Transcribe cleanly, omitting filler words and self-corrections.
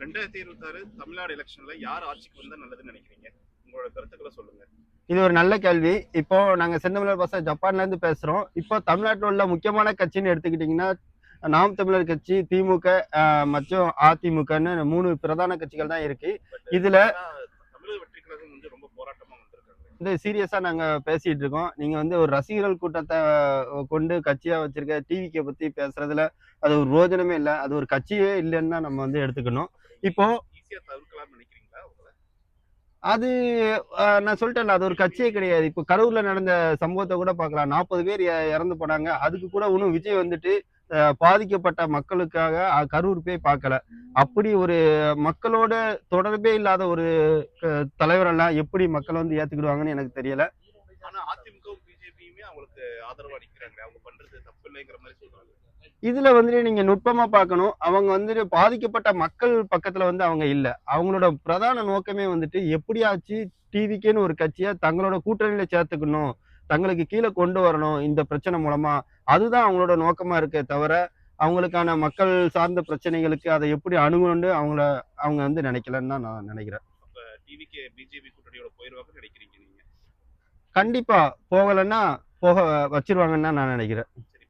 2026 தமிழ்நாடு எலெக்ஷன்ல யார் ஆட்சிக்கு வந்தா நல்லதுன்னு நினைக்கிறீங்க? உங்களோட கருத்துக்களை சொல்லுங்க. இது ஒரு நல்ல கேள்வி. இப்போ நாங்க செந்தமிழர் பாச ஜப்பான்ல இருந்து பேசுறோம். இப்போ தமிழ்நாட்டில் உள்ள முக்கியமான கட்சின்னு எடுத்துக்கிட்டீங்கன்னா நாம் தமிழர் கட்சி, திமுக மற்றும் அதிமுகன்னு 3 பிரதான கட்சிகள் தான் இருக்கு. இதுல தமிழக வெற்றி கழகம் வந்து ரொம்ப போராட்டமா வந்திருக்காங்க. வந்து சீரியஸா நாங்க பேசிட்டு இருக்கோம். நீங்க வந்து ஒரு ரசிகர்கள் கூட்டத்தை கொண்டு கட்சியா வச்சிருக்க டிவிக்கை பத்தி பேசுறதுல அது ஒரு ரோஜனமே இல்லை. அது ஒரு கட்சியே இல்லைன்னு தான் நம்ம வந்து எடுத்துக்கணும். இப்போ ஈஸியா தவிர்க்கலாம்னு நினைக்கிறீங்களா உங்களை? அது நான் சொல்லிட்டேன்ல, அது ஒரு கட்சியே கிடையாது. இப்போ கரூர்ல நடந்த சம்பவத்தை கூட பார்க்கலாம். 40 பேர் இறந்து போனாங்க. அதுக்கு கூட இன்னும் விஜய் வந்துட்டு பாதிக்கப்பட்ட மக்களுக்காக கரூர் போய் பார்க்கல. அப்படி ஒரு மக்களோட தொடர்பே இல்லாத ஒரு தலைவரெல்லாம் எப்படி மக்கள் வந்து ஏத்துக்கிடுவாங்கன்னு எனக்கு தெரியல. ஆனா அதிமுகவும் பிஜேபியுமே அவங்களுக்கு ஆதரவா நிக்கிறாங்க. அவங்க பண்றது தப்பு இல்லைங்கிற மாதிரி சொல்றாங்க. இதுல வந்துட்டு நீங்க நுட்பமா பார்க்கணும். அவங்க வந்துட்டு பாதிக்கப்பட்ட மக்கள் பக்கத்துல வந்து அவங்க இல்ல. அவங்களோட பிரதான நோக்கமே வந்துட்டு எப்படியாச்சு டிவிக்கேன்னு ஒரு கட்சியை தங்களோட கூட்டணியில சேர்த்துக்கணும், தங்களுக்கு கீழே கொண்டு வரணும் இந்த பிரச்சனை மூலமா. அதுதான் அவங்களோட நோக்கமா இருக்கே தவிர அவங்களுக்கான மக்கள் சார்ந்த பிரச்சனைகளுக்கு அதை எப்படி அணுகுண்டு அவங்க வந்து நினைக்கலன்னு தான் நான் நினைக்கிறேன். அப்ப டிவிக்கு பிஜேபி கூட்டணியோட போயிருவாங்கன்னு நினைக்கிறீங்க நீங்க? கண்டிப்பா போகலைன்னா போக வச்சிருவாங்கன்னு தான் நான் நினைக்கிறேன்.